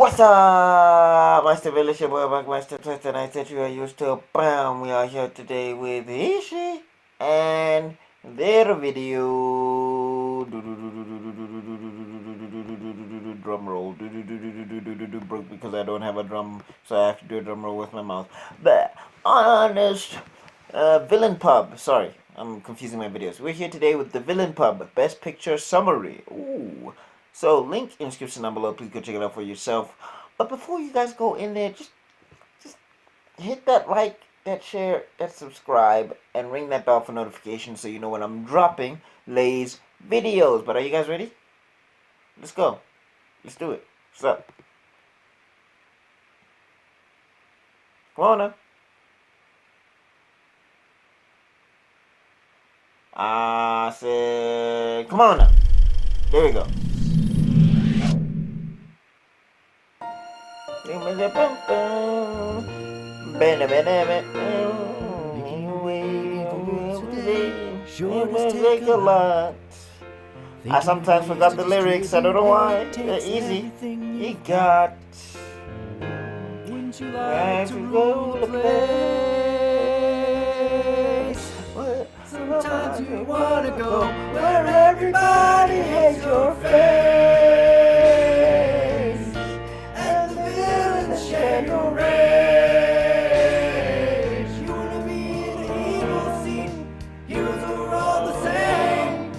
What's up, Master Village, your boy Master Twist, and I said you are used to. Bam! We are here today with Ishi and their video. Drum roll. Because I don't have a drum, so I have to do a drum roll with my mouth. But honest villain pub. Sorry, I'm confusing my videos. We're here today with the villain pub best picture summary. Ooh. So, link in the description down below. Please go check it out for yourself. But before you guys go in there, just hit that like, that share, that subscribe, and ring that bell for notifications so you know when I'm dropping Lay's videos. But are you guys ready? Let's go. Let's do it. What's up? Come on now. I said, come on now. There we go. I sometimes forgot the lyrics, I don't know why. They're easy. He got back to go to place. Sometimes you wanna go where everybody hates your face, and the villains share your rage. You wanna be in the evil seat, yous are all the same.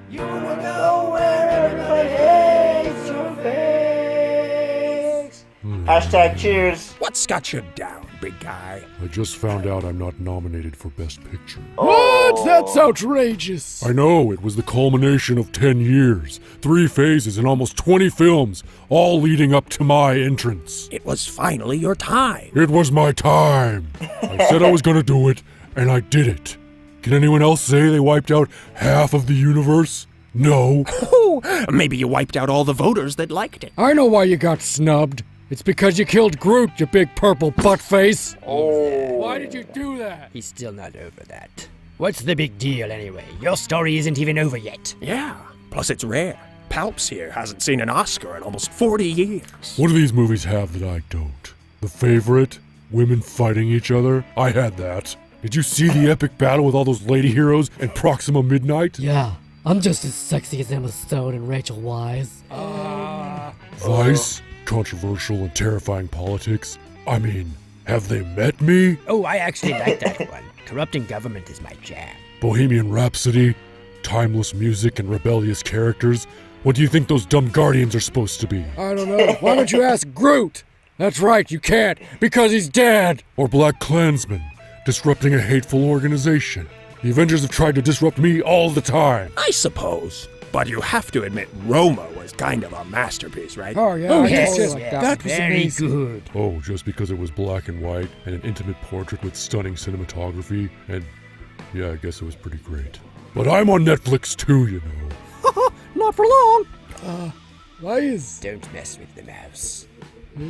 You wanna go where everybody hates your face. Hashtag cheers. What's got you down, big guy? I just found out I'm not nominated for Best Picture. What? That's outrageous. I know, it was the culmination of 10 years, 3 phases, and almost 20 films, all leading up to my entrance. It was finally your time. It was my time. I said I was gonna do it, and I did it. Can anyone else say they wiped out half of the universe? No. Oh, maybe you wiped out all the voters that liked it. I know why you got snubbed. It's because you killed Groot, you big purple buttface. Oh. Why did you do that? He's still not over that. What's the big deal anyway? Your story isn't even over yet. Yeah, plus it's rare. Palps here hasn't seen an Oscar in almost 40 years. What do these movies have that I don't? The Favorite? Women fighting each other? I had that. Did you see the epic battle with all those lady heroes and Proxima Midnight? Yeah, I'm just as sexy as Emma Stone and Rachel Wise. Vice? Controversial and terrifying politics? I mean, have they met me? Oh, I actually like that one. Corrupting government is my jam. Bohemian Rhapsody? Timeless music and rebellious characters? What do you think those dumb guardians are supposed to be? I don't know. Why don't you ask Groot? That's right, you can't, because he's dead. Or Black Klansmen, disrupting a hateful organization? The Avengers have tried to disrupt me all the time. I suppose. But you have to admit Roma was kind of a masterpiece, right? Oh, yeah. Oh, I yes, just like that. that was very amazing. good. Oh, just because it was black and white and an intimate portrait with stunning cinematography, and yeah, I guess it was pretty great. But I'm on Netflix too, you know. Not for long. Lies. Don't mess with the mouse.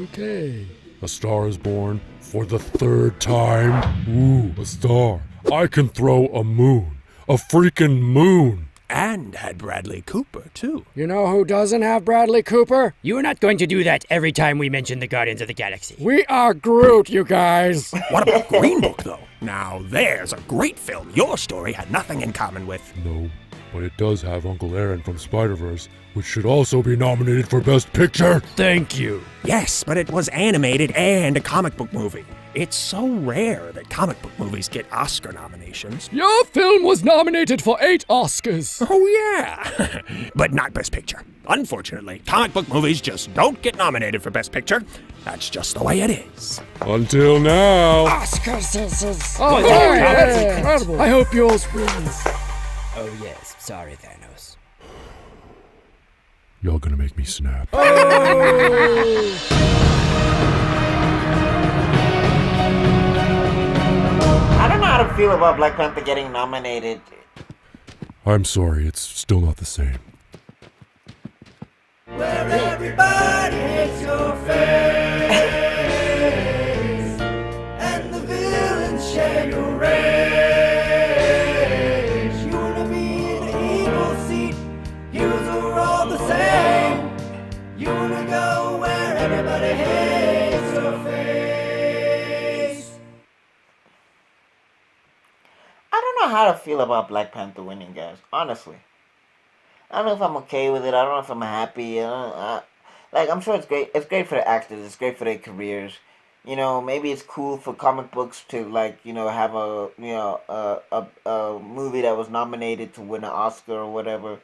Okay. A Star is Born for the 3rd time. Ooh, a star. I can throw a moon. A freaking moon. And had Bradley Cooper, too. You know who doesn't have Bradley Cooper? You are not going to do that every time we mention the Guardians of the Galaxy. We are Groot, you guys. What about Green Book, though? Now, there's a great film your story had nothing in common with. No, but it does have Uncle Aaron from Spider-Verse, which should also be nominated for Best Picture. Thank you. Yes, but it was animated and a comic book movie. It's so rare that comic book movies get Oscar nominations. Your film was nominated for 8 Oscars. Oh, yeah. But not Best Picture. Unfortunately, comic book movies just don't get nominated for Best Picture. That's just the way it is. Until now. Oscars. Oh, That's incredible. I hope yours wins. Oh, yes. Sorry, Thanos. Y'all gonna make me snap. I don't know how to feel about Black Panther getting nominated. I'm sorry, it's still not the same. Where everybody hates your face, and the villains share your rage. You wanna be in the evil seat, yous are all the same. You wanna go where Everybody hates your face. I don't know how to feel about Black Panther winning, guys. Honestly, I don't know if I'm okay with it. I don't know if I'm happy. Like, I'm sure it's great. It's great for the actors. It's great for their careers. You know, maybe it's cool for comic books to, like, you know, have a movie that was nominated to win an Oscar or whatever.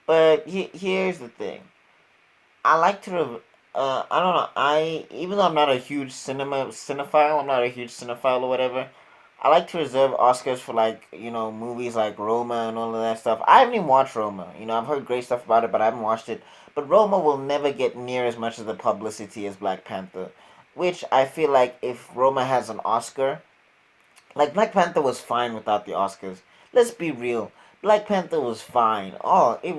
But here's the thing. I like to. I don't know. Even though I'm not a huge cinephile, I'm not a huge cinephile or whatever. I like to reserve Oscars for, like, you know, movies like Roma and all of that stuff. I haven't even watched Roma. You know, I've heard great stuff about it, but I haven't watched it. But Roma will never get near as much of the publicity as Black Panther, which I feel like if Roma has an Oscar, like, Black Panther was fine without the Oscars. Let's be real. Black Panther was fine. Oh, it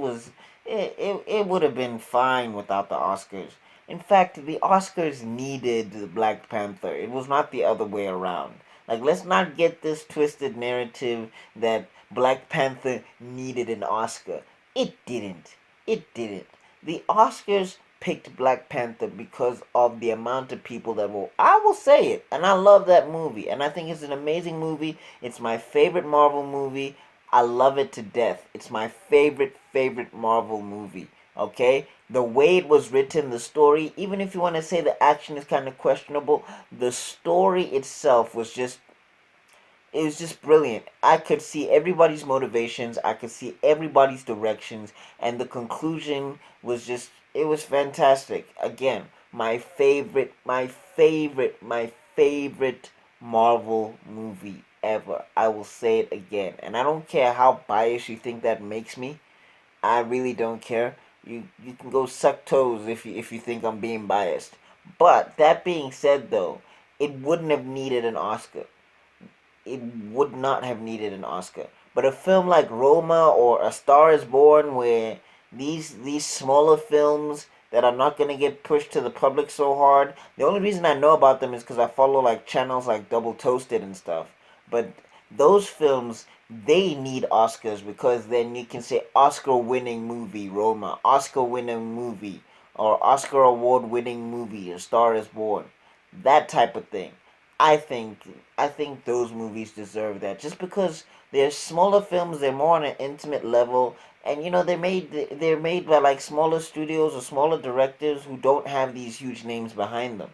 would have been fine without the Oscars. In fact, the Oscars needed the Black Panther. It was not the other way around. Like, let's not get this twisted narrative that Black Panther needed an Oscar. It didn't. It didn't. The Oscars picked Black Panther because of the amount of people that will. I will say it, and I love that movie, and I think it's an amazing movie. It's my favorite Marvel movie. I love it to death. It's my favorite Marvel movie. Okay? The way it was written, the story, even if you want to say the action is kind of questionable, the story itself was just, it was just brilliant. I could see everybody's motivations, I could see everybody's directions, and the conclusion was just, it was fantastic. Again, my favorite Marvel movie ever. I will say it again. And I don't care how biased you think that makes me. I really don't care. You can go suck toes if you think I'm being biased. But that being said, though, it wouldn't have needed an Oscar. It would not have needed an Oscar. But a film like Roma or A Star Is Born, where these smaller films that are not gonna get pushed to the public so hard. The only reason I know about them is because I follow, like, channels like Double Toasted and stuff. But those films, they need Oscars because then you can say Oscar winning movie Roma, Oscar winning movie, or Oscar award winning movie A Star Is Born. That type of thing. I think I think those movies deserve that just because they're smaller films, they're more on an intimate level, and you know they're made by, like, smaller studios or smaller directors who don't have these huge names behind them.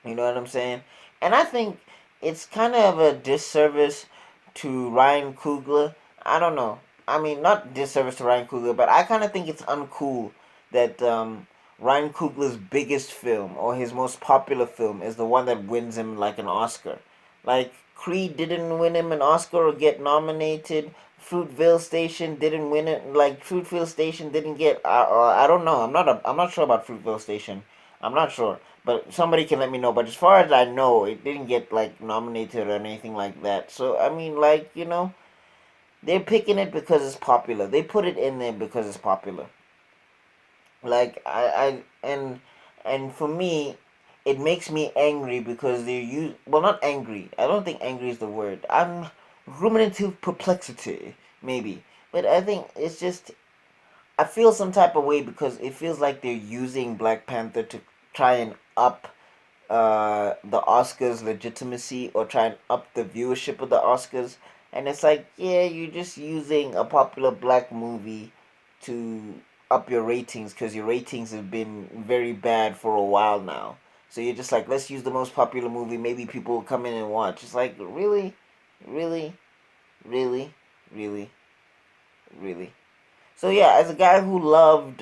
You know what I'm saying? And I think it's kind of a disservice to Ryan Coogler. I don't know. I mean, not disservice to Ryan Coogler, but I kind of think it's uncool that Ryan Coogler's biggest film or his most popular film is the one that wins him, like, an Oscar. Like, Creed didn't win him an Oscar or get nominated. Fruitvale Station didn't win it. Like, Fruitvale Station didn't get. I don't know. I'm not sure about Fruitvale Station. I'm not sure, but somebody can let me know. But as far as I know, it didn't get, like, nominated or anything like that. So I mean, like, they're picking it because it's popular. They put it in there because it's popular. Like, and for me, it makes me angry because they're well, not angry. I don't think angry is the word. I'm ruminative perplexity, maybe. But I think it's just, I feel some type of way because it feels like they're using Black Panther to try and up the Oscars legitimacy or try and up the viewership of the Oscars. And it's like, yeah, you're just using a popular black movie to up your ratings because your ratings have been very bad for a while now. So you're just like, let's use the most popular movie. Maybe people will come in and watch. It's like, really, really, really, really, really. So yeah, as a guy who loved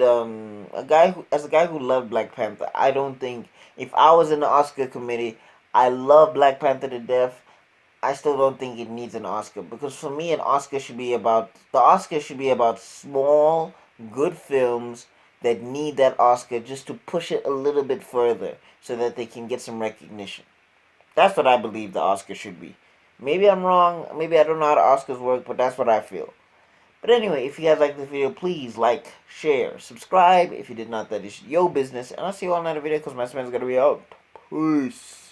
Black Panther, I don't think if I was in the Oscar committee, I love Black Panther to death. I still don't think it needs an Oscar because for me, the Oscar should be about small, good films that need that Oscar just to push it a little bit further so that they can get some recognition. That's what I believe the Oscar should be. Maybe I'm wrong. Maybe I don't know how the Oscars work, but that's what I feel. But anyway, if you guys like this video, please like, share, subscribe. If you did not, that is your business. And I'll see you all in another video because my is going to be out. Peace.